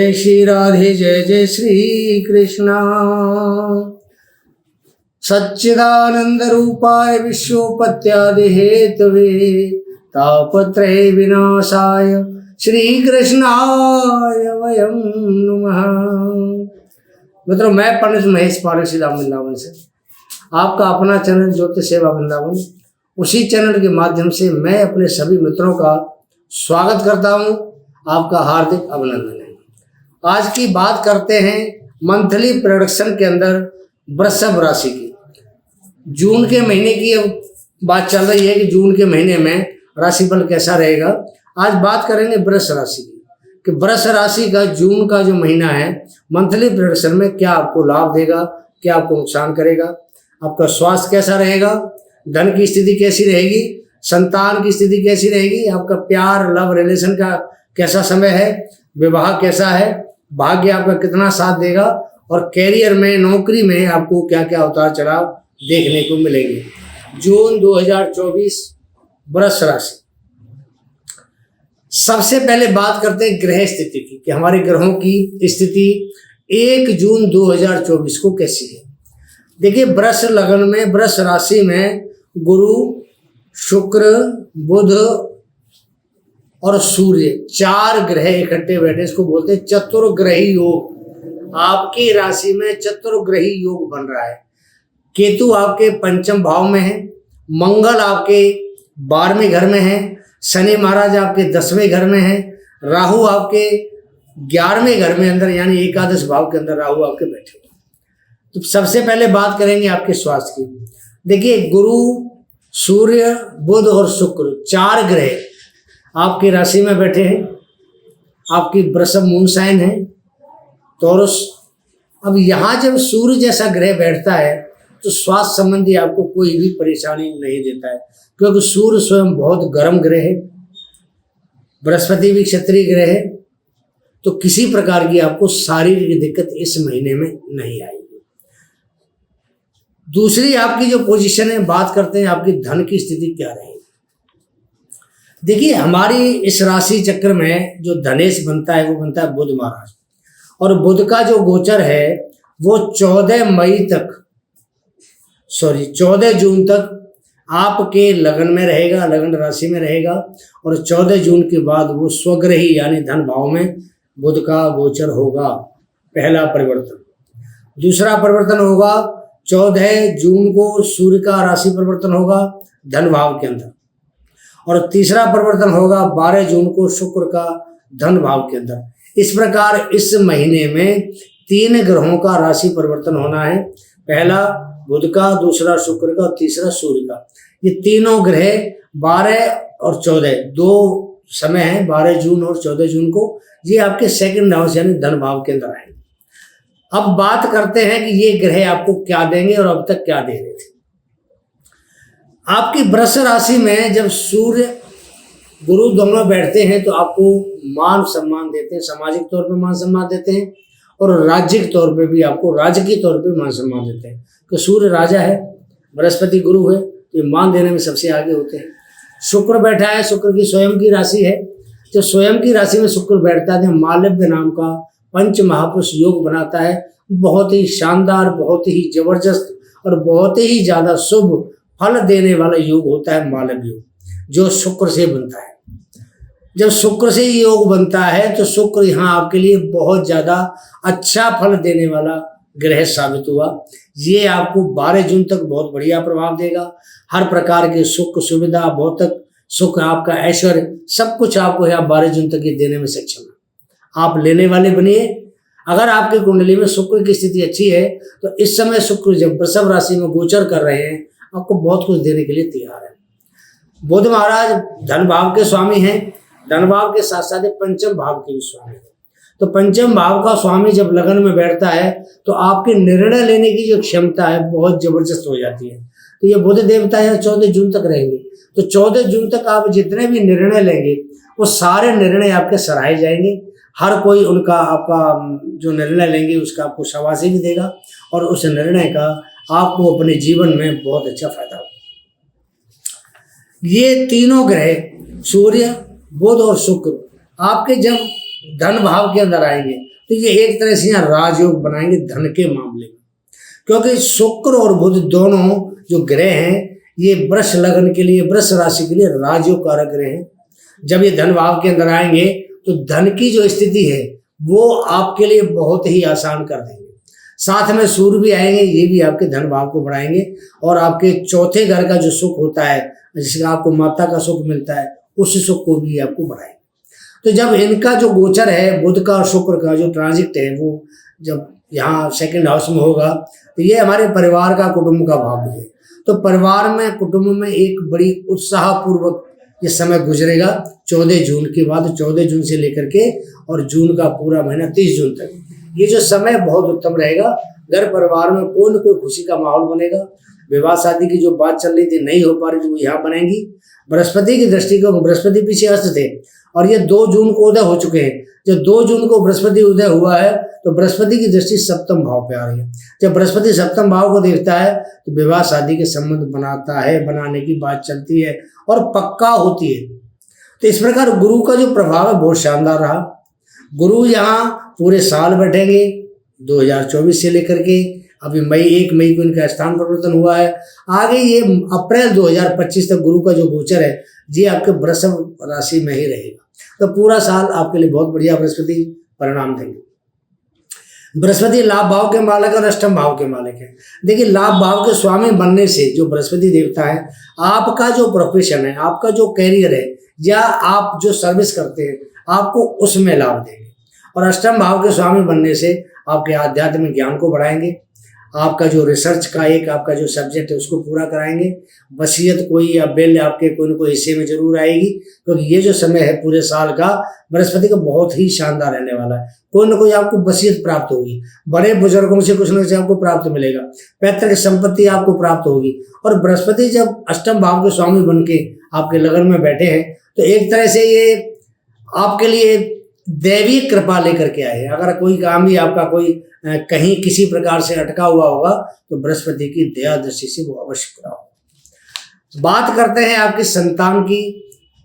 जय श्री राधे जय जय श्री कृष्णा। सच्चिदानंद रूपाय विश्वोपत्यादि हेतवे तापत्रय विनाशाय श्री कृष्णाय वयं नमः। मित्रों, मैं पंडित महेश पारक श्री राम वृंदावन से आपका अपना चैनल ज्योतिष सेवा वृंदावन, उसी चैनल के माध्यम से मैं अपने सभी मित्रों का स्वागत करता हूं। आपका हार्दिक अभिनंदन है। आज की बात करते हैं मंथली प्रोडक्शन के अंदर वृषभ राशि की। जून के महीने की अब बात चल रही है कि जून के महीने में राशिफल कैसा रहेगा। आज बात करेंगे वृष राशि की कि वृष राशि का जून का जो महीना है मंथली प्रोडक्शन में क्या आपको लाभ देगा, क्या आपको नुकसान करेगा, आपका स्वास्थ्य कैसा रहेगा, धन की स्थिति कैसी रहेगी, संतान की स्थिति कैसी रहेगी, आपका प्यार लव रिलेशन का कैसा समय है, विवाह कैसा है, भाग्य आपका कितना साथ देगा और कैरियर में नौकरी में आपको क्या क्या उतार चढ़ाव देखने को मिलेंगे। जून 2024 वृष राशि। सबसे पहले बात करते हैं ग्रह स्थिति की कि हमारे ग्रहों की स्थिति 1 जून 2024 को कैसी है। देखिए, वृष लग्न में वृष राशि में गुरु, शुक्र, बुध और सूर्य 4 ग्रह इकट्ठे बैठे, इसको बोलते हैं चतुर्ग्रही योग। आपकी राशि में चतुर्ग्रही योग बन रहा है। केतु आपके पंचम भाव में है, मंगल आपके 12वें घर में है, शनि महाराज आपके 10वें घर में है, राहु आपके 11वें घर में अंदर यानी एकादश भाव के अंदर राहु आपके बैठे हुए। तो सबसे पहले बात करेंगे आपके स्वास्थ्य की। देखिए, गुरु, सूर्य, बुध और शुक्र 4 ग्रह आपकी राशि में बैठे हैं। आपकी वृषभ मून साइन है, टॉरस। अब यहाँ जब सूर्य जैसा ग्रह बैठता है तो स्वास्थ्य संबंधी आपको कोई भी परेशानी नहीं देता है, क्योंकि सूर्य स्वयं बहुत गर्म ग्रह है, बृहस्पति भी क्षत्रिय ग्रह है, तो किसी प्रकार की आपको शारीरिक दिक्कत इस महीने में नहीं आएगी। दूसरी आपकी जो पोजीशन है, बात करते हैं आपकी धन की स्थिति क्या रहेगी। देखिए, हमारी इस राशि चक्र में जो धनेश बनता है वो बनता है बुध महाराज, और बुध का जो गोचर है वो 14 जून तक आपके लगन में रहेगा, लगन राशि में रहेगा, और 14 जून के बाद वो स्वग्रही यानी धन भाव में बुध का गोचर होगा। पहला परिवर्तन। दूसरा परिवर्तन होगा 14 जून को सूर्य का राशि परिवर्तन होगा धन भाव के अंदर, और तीसरा परिवर्तन होगा 12 जून को शुक्र का धन भाव के अंदर। इस प्रकार इस महीने में 3 ग्रहों का राशि परिवर्तन होना है। पहला बुध का, दूसरा शुक्र का और तीसरा सूर्य का। ये तीनों ग्रह 12 और 14 दो समय है, 12 जून और 14 जून को, ये आपके सेकंड हाउस यानी धन भाव के अंदर आएंगे। अब बात करते हैं कि ये ग्रह आपको क्या देंगे और अब तक क्या दे रहे थे। आपकी वृष राशि में जब सूर्य गुरु दोनों बैठते हैं तो आपको मान सम्मान देते हैं, सामाजिक तौर पे मान सम्मान देते हैं, और राज्यिक तौर पे भी आपको राजकीय तौर पे मान सम्मान देते हैं। तो सूर्य राजा है, बृहस्पति गुरु है, तो ये मान देने में सबसे आगे होते हैं। शुक्र बैठा है, शुक्र की स्वयं की राशि है। जो स्वयं की राशि में शुक्र बैठता है, मालव्य नाम का पंच महापुरुष योग बनाता है। बहुत ही शानदार, बहुत ही जबरदस्त और बहुत ही ज्यादा शुभ फल देने वाला योग होता है मालव्य योग, जो शुक्र से बनता है। जब शुक्र से योग बनता है तो शुक्र यहाँ आपके लिए बहुत ज्यादा अच्छा फल देने वाला ग्रह साबित हुआ। ये आपको 12 जून तक बहुत बढ़िया प्रभाव देगा। हर प्रकार के सुख सुविधा, भौतिक सुख, आपका ऐश्वर्य, सब कुछ आपको यहाँ 12 जून तक ये देने में सक्षम है। आप लेने वाले बनिए। अगर आपकी कुंडली में शुक्र की स्थिति अच्छी है तो इस समय शुक्र जब वृषभ राशि में गोचर कर रहे हैं, आपको बहुत कुछ देने के लिए तैयार है। बुध महाराज धन भाव के स्वामी हैं, धन भाव के साथ साथ पंचम भाव के भी स्वामी हैं। तो पंचम भाव का स्वामी जब लगन में बैठता है तो आपके निर्णय लेने की जो क्षमता है बहुत जबरदस्त हो जाती है। तो ये बुध देवता है 14 जून तक रहेंगे, तो 14 जून तक आप जितने भी निर्णय लेंगे वो सारे निर्णय आपके सराहे जाएंगे। हर कोई उनका, आपका जो निर्णय लेंगे उसका आपको शाबाशी भी देगा, और उस निर्णय का आपको अपने जीवन में बहुत अच्छा फायदा होगा। ये तीनों ग्रह सूर्य, बुध और शुक्र आपके जब धन भाव के अंदर आएंगे तो ये एक तरह से यहाँ राजयोग बनाएंगे धन के मामले में, क्योंकि शुक्र और बुध दोनों जो ग्रह हैं ये वृष लगन के लिए, वृष राशि के लिए राजयोग कारक ग्रह हैं। जब ये धन भाव के अंदर आएंगे तो धन की जो स्थिति है वो आपके लिए बहुत ही आसान कर देंगे। साथ में सूर्य भी आएंगे, ये भी आपके धन भाव को बढ़ाएंगे और आपके चौथे घर का जो सुख होता है, जिसका आपको माता का सुख मिलता है, उस सुख को भी आपको बढ़ाएंगे। तो जब इनका जो गोचर है बुध का और शुक्र का जो ट्रांजिट है वो जब यहाँ सेकंड हाउस में होगा तो ये हमारे परिवार का, कुटुंब का भाव है। तो परिवार में, कुटुंब में एक बड़ी उत्साहपूर्वक ये समय गुजरेगा 14 जून के बाद, 14 जून से लेकर के और जून का पूरा महीना 30 जून तक ये जो समय बहुत उत्तम रहेगा। घर परिवार में कोई न कोई खुशी का माहौल बनेगा। विवाह शादी की जो बात चल रही थी, नहीं हो पा रही थी, वो यहाँ बनेंगी। बृहस्पति की दृष्टि को, बृहस्पति पीछे अस्त थे और ये 2 जून को उदय हो चुके हैं। जब 2 जून को बृहस्पति उदय हुआ है तो बृहस्पति की दृष्टि सप्तम भाव पे आ रही है। जब बृहस्पति सप्तम भाव को देखता है तो विवाह शादी के संबंध बनाता है, बनाने की बात चलती है और पक्का होती है। तो इस प्रकार गुरु का जो प्रभाव है बहुत शानदार रहा। गुरु यहाँ पूरे साल बैठेंगे 2024 से लेकर के अभी 1 मई को इनका स्थान परिवर्तन हुआ है। आगे ये अप्रैल 2025 तक गुरु का जो गोचर है ये आपके वृषभ राशि में ही रहेगा। तो पूरा साल आपके लिए बहुत बढ़िया बृहस्पति परिणाम देंगे। बृहस्पति लाभ भाव के मालिक और अष्टम भाव के मालिक है। देखिए, लाभ भाव के स्वामी बनने से जो बृहस्पति देवता है, आपका जो प्रोफेशन है, आपका जो कैरियर है या आप जो सर्विस करते हैं, आपको उसमें लाभ देंगे। और अष्टम भाव के स्वामी बनने से आपके आध्यात्मिक ज्ञान को बढ़ाएंगे। आपका जो रिसर्च का एक आपका जो सब्जेक्ट है उसको पूरा कराएंगे। वसीयत कोई या बिल आपके कोई न कोई हिस्से में जरूर आएगी, क्योंकि ये जो समय है पूरे साल का बृहस्पति का बहुत ही शानदार रहने वाला है। कोई न कोई आपको वसीयत प्राप्त होगी, बड़े बुजुर्गों से कुछ न कुछ आपको प्राप्त मिलेगा, पैतृक संपत्ति आपको प्राप्त होगी। और बृहस्पति जब अष्टम भाव के स्वामी बन के आपके लगन में बैठे हैं तो एक तरह से ये आपके लिए दैवी कृपा लेकर के आए हैं। अगर कोई काम भी आपका कोई कहीं किसी प्रकार से अटका हुआ होगा तो बृहस्पति की दया दृष्टि से वो अवश्य पूरा होगा। बात करते हैं आपकी संतान की,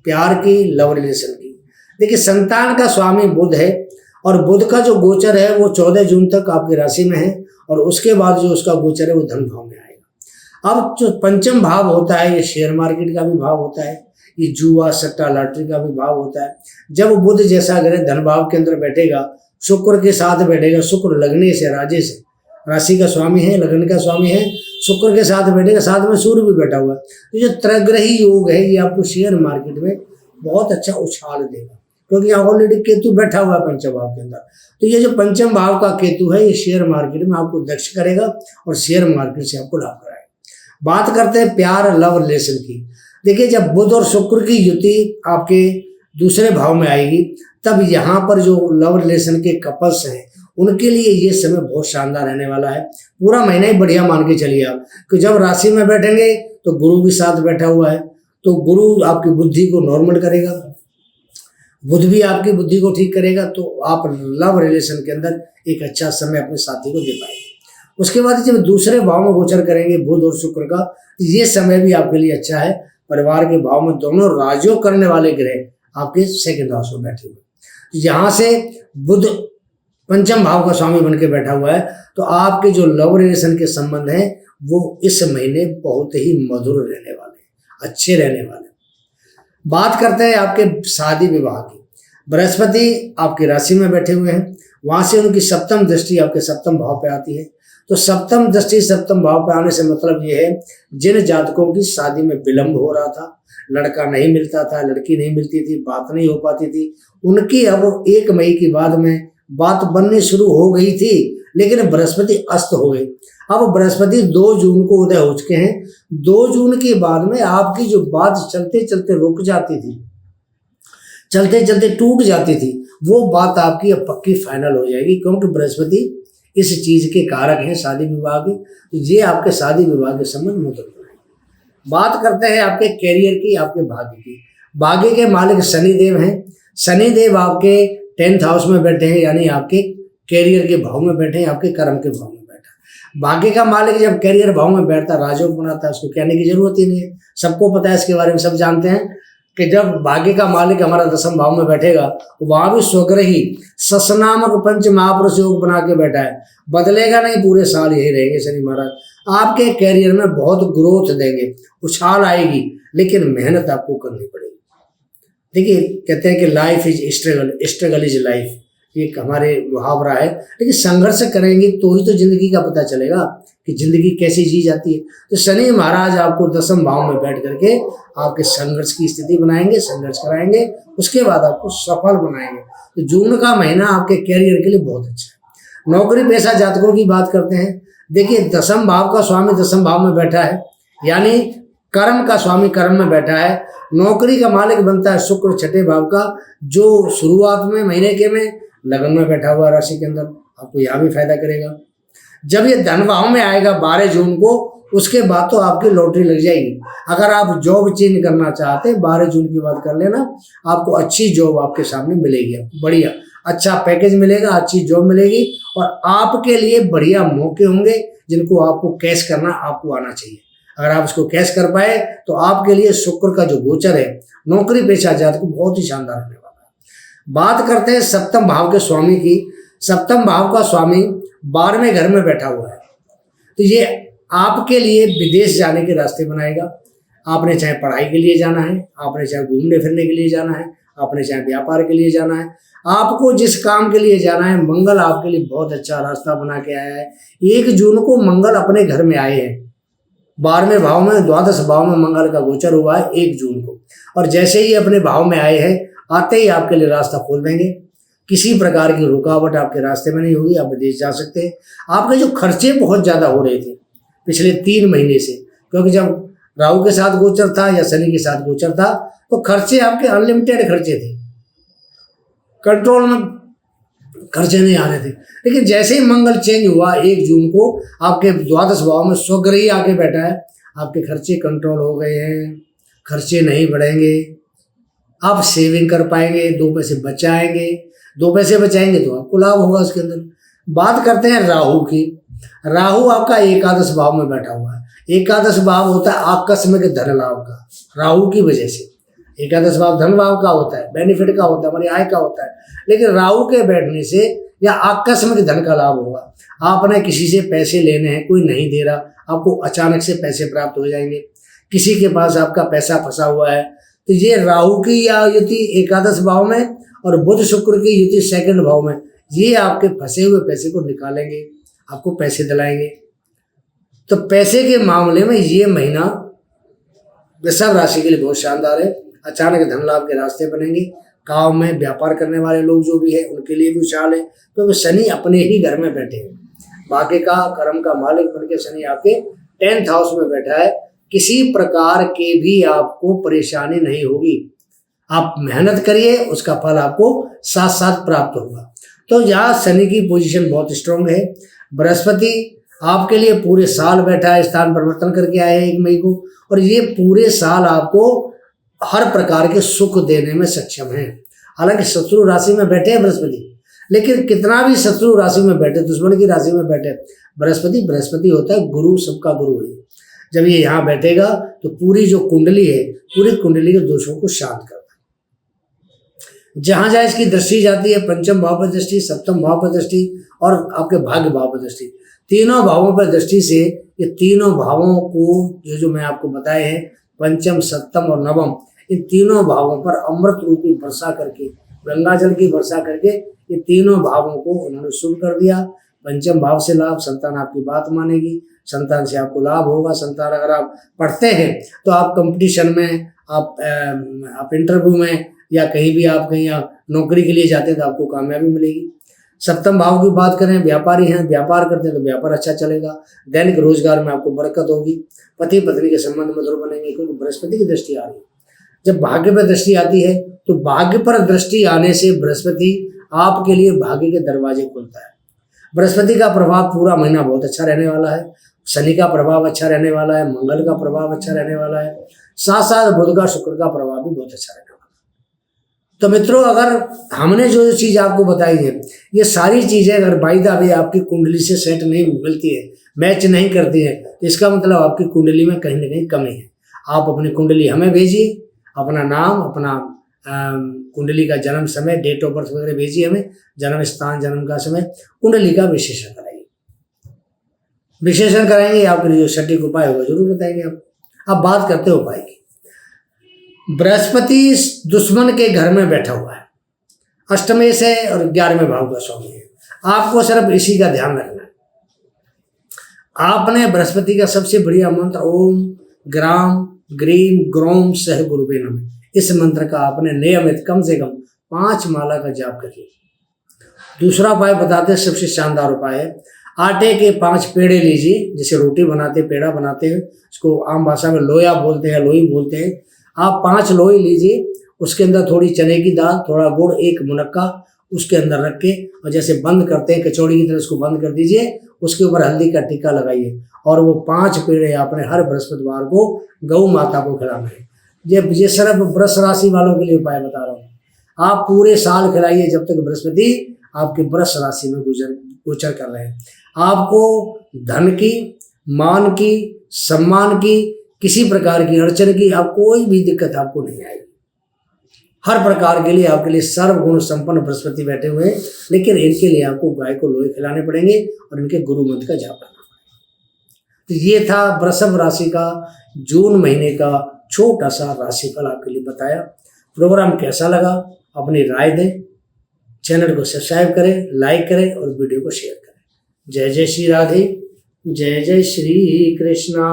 प्यार की, लव रिलेशन की। देखिए, संतान का स्वामी बुध है और बुध का जो गोचर है वो 14 जून तक आपकी राशि में है और उसके बाद जो उसका गोचर है वो धन भाव में आएगा। अब जो पंचम भाव होता है ये शेयर मार्केट का भी भाव होता है, ये जुआ सट्टा लॉटरी का भी भाव होता है। जब बुध जैसा ग्रह धन भाव के अंदर बैठेगा, शुक्र के साथ बैठेगा, शुक्र लगने से, राजे से, राशि का स्वामी है, लगन का स्वामी है, शुक्र के साथ बैठेगा, साथ में सूर्य भी बैठा हुआ है। तो जो त्रग्रही योग है ये आपको शेयर मार्केट में बहुत अच्छा उछाल देगा, क्योंकि यहाँ ऑलरेडी केतु बैठा हुआ है पंचम भाव के अंदर। तो ये जो पंचम भाव का केतु है ये शेयर मार्केट में आपको दक्ष करेगा और शेयर मार्केट से आपको लाभ कराएगा। बात करते हैं प्यार लव रिलेशन की। देखिए, जब बुध और शुक्र की युति आपके दूसरे भाव में आएगी तब यहाँ पर जो लव रिलेशन के कपल्स हैं उनके लिए ये समय बहुत शानदार रहने वाला है। पूरा महीना ही बढ़िया मान के चलिए आप कि जब राशि में बैठेंगे तो गुरु भी साथ बैठा हुआ है, तो गुरु आपकी बुद्धि को नॉर्मल करेगा, बुध भी आपकी बुद्धि को ठीक करेगा, तो आप लव रिलेशन के अंदर एक अच्छा समय अपने साथी को दे पाएंगे। उसके बाद जब दूसरे भाव में गोचर करेंगे बुध और शुक्र का, ये समय भी आपके लिए अच्छा है। परिवार के भाव में दोनों राजयोग करने वाले ग्रह आपके सेकंड हाउस में बैठे हुए, तो यहाँ से बुध पंचम भाव का स्वामी बन के बैठा हुआ है, तो आपके जो लव रिलेशन के संबंध हैं वो इस महीने बहुत ही मधुर रहने वाले हैं, अच्छे रहने वाले हैं। बात करते हैं आपके शादी विवाह की। बृहस्पति आपकी राशि में बैठे हुए हैं, वहां से उनकी सप्तम दृष्टि आपके सप्तम भाव पे आती है। तो सप्तम दृष्टि सप्तम भाव पे आने से मतलब ये है, जिन जातकों की शादी में विलंब हो रहा था, लड़का नहीं मिलता था, लड़की नहीं मिलती थी, बात नहीं हो पाती थी, उनकी अब 1 मई के बाद में बात बननी शुरू हो गई थी, लेकिन बृहस्पति अस्त हो गए। अब बृहस्पति 2 जून को उदय हो चुके हैं। 2 जून के बाद में आपकी जो बात चलते चलते रुक जाती थी, चलते चलते टूट जाती थी, वो बात आपकी अब पक्की फाइनल हो जाएगी, क्योंकि बृहस्पति इस चीज के कारक हैं शादी विवाह के, तो ये आपके शादी विवाह के संबंध मधुर बनाएंगे। बात करते हैं आपके कैरियर की, आपके भाग्य की। भाग्य के मालिक शनिदेव हैं। शनिदेव आपके 10th हाउस में बैठे हैं, यानी आपके कैरियर के भाव में बैठे हैं, आपके कर्म के भाव में बैठा है। भाग्य का मालिक जब कैरियर भाव में बैठता है, राजयोग बनाता है, उसको कहने की जरूरत ही नहीं है, सबको पता है इसके बारे में, सब जानते हैं कि जब भाग्य का मालिक हमारा दसम भाव में बैठेगा वहां भी स्वग्रही ससनामक पंच महापुरुष योग बना के बैठा है, बदलेगा नहीं, पूरे साल यही रहेंगे शनि महाराज। आपके कैरियर में बहुत ग्रोथ देंगे, उछाल आएगी, लेकिन मेहनत आपको करनी पड़ेगी। देखिए कहते हैं कि life is struggle, struggle is life, ये हमारे मुहावरा है। लेकिन संघर्ष करेंगे तो ही तो जिंदगी का पता चलेगा कि जिंदगी कैसे जी जाती है। तो शनि महाराज आपको दसम भाव में बैठ करके आपके संघर्ष की स्थिति बनाएंगे, संघर्ष कराएंगे, उसके बाद आपको सफल बनाएंगे। तो जून का महीना आपके कैरियर के लिए बहुत अच्छा है। नौकरी पेशा जातकों की बात करते हैं। देखिए दसम भाव का स्वामी दसम भाव में बैठा है, यानी कर्म का स्वामी कर्म में बैठा है। नौकरी का मालिक बनता है शुक्र छठे भाव का, जो शुरुआत में महीने के में लगन में बैठा हुआ राशि के अंदर, आपको यहाँ भी फायदा करेगा। जब ये धन भाव में आएगा 12 जून को, उसके बाद तो आपकी लॉटरी लग जाएगी। अगर आप जॉब चेंज करना चाहते हैं 12 जून की बात कर लेना, आपको अच्छी जॉब आपके सामने मिलेगी, बढ़िया अच्छा पैकेज मिलेगा, अच्छी जॉब मिलेगी और आपके लिए बढ़िया मौके होंगे जिनको आपको कैश करना आपको आना चाहिए। अगर आप उसको कैश कर पाए तो आपके लिए शुक्र का जो गोचर है नौकरी पेशा जात को बहुत ही शानदार रहने वाला है। बात करते हैं सप्तम भाव के स्वामी की। सप्तम भाव का स्वामी 12वें घर में बैठा हुआ है, तो ये आपके लिए विदेश जाने के रास्ते बनाएगा। आपने चाहे पढ़ाई के लिए जाना है, आपने चाहे घूमने फिरने के लिए जाना है, आपने चाहे व्यापार के लिए जाना है, आपको जिस काम के लिए जाना है, मंगल आपके लिए बहुत अच्छा रास्ता बना के आया है। 1 जून को मंगल अपने घर में आए हैं, 12वें भाव में, द्वादश भाव में मंगल का गोचर हुआ है 1 जून को, और जैसे ही अपने भाव में आए हैं आते ही आपके लिए रास्ता खोल देंगे। किसी प्रकार की रुकावट आपके रास्ते में नहीं होगी, आप विदेश जा सकते हैं। आपके जो खर्चे बहुत ज़्यादा हो रहे थे पिछले 3 महीने से, क्योंकि जब राहु के साथ गोचर था या शनि के साथ गोचर था तो खर्चे आपके अनलिमिटेड खर्चे थे, कंट्रोल में खर्चे नहीं आ रहे थे। लेकिन जैसे ही मंगल चेंज हुआ 1 जून को, आपके द्वादश भाव में स्वग्रही आके बैठा है, आपके खर्चे कंट्रोल हो गए हैं, खर्चे नहीं बढ़ेंगे, आप सेविंग कर पाएंगे, 2 पैसे बचाएंगे, 2 पैसे बचाएंगे तो आपको लाभ होगा उसके अंदर। बात करते हैं राहु की। राहु आपका एकादश भाव में बैठा हुआ है। एकादश भाव होता है आकस्मिक धन लाभ का, राहु की वजह से। एकादश भाव धन भाव का होता है, बेनिफिट का होता है, हमारी आय का होता है। लेकिन राहु के बैठने से या आकस्मिक धन का लाभ होगा। आपने किसी से पैसे लेने हैं, कोई नहीं दे रहा, आपको अचानक से पैसे प्राप्त हो जाएंगे। किसी के पास आपका पैसा फंसा हुआ है, तो ये राहु की या युति एकादश भाव में और बुध शुक्र की युति 2nd भाव में, ये आपके फंसे हुए पैसे को निकालेंगे, आपको पैसे दिलाएंगे। तो पैसे के मामले में ये महीना वृषभ राशि के लिए बहुत शानदार है। अचानक धन लाभ के रास्ते बनेंगे। गांव में व्यापार करने वाले लोग जो भी है उनके लिए भी उछाल है, क्योंकि शनि अपने ही घर में बैठे हैं। भाग्य का कर्म का मालिक बनके शनि आपके 10th हाउस में बैठा है। किसी प्रकार के भी आपको परेशानी नहीं होगी। आप मेहनत करिए, उसका फल आपको साथ साथ प्राप्त होगा। तो यहाँ शनि की पोजीशन बहुत स्ट्रांग है। बृहस्पति आपके लिए पूरे साल बैठा है, स्थान परिवर्तन करके आए हैं 1 मई को, और ये पूरे साल आपको हर प्रकार के सुख देने में सक्षम है। हालांकि शत्रु राशि में बैठे हैं बृहस्पति, लेकिन कितना भी शत्रु राशि में बैठे, दुश्मन की राशि में बैठे, बृहस्पति होता है गुरु, सबका गुरु है। जब ये यहाँ बैठेगा तो पूरी जो कुंडली है, पूरी कुंडली के दोषों को शांत करता है। जहाँ जहाँ इसकी दृष्टि जाती है, 5म भाव पर दृष्टि, 7म भाव पर दृष्टि और आपके भाग्य भाव पर दृष्टि, तीनों भावों पर दृष्टि से ये तीनों भावों को जो मैं आपको बताए हैं, 5म 7म और 9म, इन तीनों भावों पर अमृत रूपी वर्षा करके, गंगा जल की वर्षा करके ये तीनों भावों को उन्होंने शुभ कर दिया। 5म भाव से लाभ, संतान आपकी बात मानेगी, संतान से आपको लाभ होगा। संतान अगर आप पढ़ते हैं तो आप कंपटीशन में, आप इंटरव्यू में या कहीं भी आप कहीं नौकरी के लिए जाते हैं तो आपको कामयाबी मिलेगी। 7म भाव की बात करें, व्यापारी हैं, व्यापार करते हैं तो व्यापार अच्छा चलेगा। दैनिक रोजगार में आपको बरकत होगी। पति पत्नी के संबंध मधुर बनेंगे, क्योंकि बृहस्पति की दृष्टि आ रही है। जब भाग्य पर दृष्टि आती है तो भाग्य पर दृष्टि आने से बृहस्पति आपके लिए भाग्य के दरवाजे खोलता है। बृहस्पति का प्रभाव पूरा महीना बहुत अच्छा रहने वाला है। शनि का प्रभाव अच्छा रहने वाला है, मंगल का प्रभाव अच्छा रहने वाला है, साथ साथ बुध का, शुक्र का प्रभाव भी बहुत अच्छा रहने वाला है। तो मित्रों, अगर हमने जो चीज आपको बताई है, ये सारी चीजें अगर बाई द वे आपकी कुंडली से सेट नहीं मिलती है, मैच नहीं करती है, तो इसका मतलब आपकी कुंडली में कहीं ना कहीं कमी है। आप अपनी कुंडली हमें भेजिए, अपना नाम, अपना कुंडली का जन्म समय, डेट ऑफ बर्थ वगैरह भेजिए हमें, जन्म स्थान, जन्म का समय, कुंडली का विश्लेषण कराइए। विश्लेषण कराएंगे, आपके लिए जो सटीक उपाय होगा जरूर बताएंगे आपको। अब बात करते हैं उपाय की। बृहस्पति दुश्मन के घर में बैठा हुआ है, अष्टमें से और 11वें भाव का स्वामी है। आपको सिर्फ इसी का ध्यान रखना है। आपने बृहस्पति का सबसे बढ़िया मंत्र ओम ग्राम ग्रीम ग्रोम सह गुरुवे नमः, इस मंत्र का आपने नियमित कम से कम 5 माला का जाप करिए। दूसरा उपाय बताते हैं, सबसे शानदार उपाय है। आटे के 5 पेड़े लीजिए, जैसे रोटी बनाते पेड़ा बनाते हैं, इसको आम भाषा में लोया बोलते हैं, लोई बोलते हैं। आप 5 लोई लीजिए, उसके अंदर थोड़ी चने की दाल, थोड़ा गुड़, 1 मुनक्का उसके अंदर रख के, और जैसे बंद करते हैं कचौड़ी की तरह उसको बंद कर दीजिए। उसके ऊपर हल्दी का टीका लगाइए और वो 5 पेड़े आपने हर बृहस्पतिवार को गौ माता को खिलाना है। ये सिर्फ वृष राशि वालों के लिए उपाय बता रहा हूँ। आप पूरे साल खिलाइए जब तक बृहस्पति आपके वृष राशि में गोचर कर रहे हैं। आपको धन की, मान की, सम्मान की, किसी प्रकार की अड़चन की आप कोई भी दिक्कत आपको नहीं आएगी। हर प्रकार के लिए आपके लिए सर्वगुण संपन्न बृहस्पति बैठे हुए हैं, लेकिन इनके लिए आपको गाय को लोहे खिलाने पड़ेंगे और इनके गुरु मंत्र का जाप करना पड़ेगा। तो ये था वृषभ राशि का जून महीने का छोटा सा राशिफल आपके लिए बताया। प्रोग्राम कैसा लगा अपनी राय दें, चैनल को सब्सक्राइब करें, लाइक करें और वीडियो को शेयर करें। जय जय श्री राधे, जय जय श्री कृष्णा।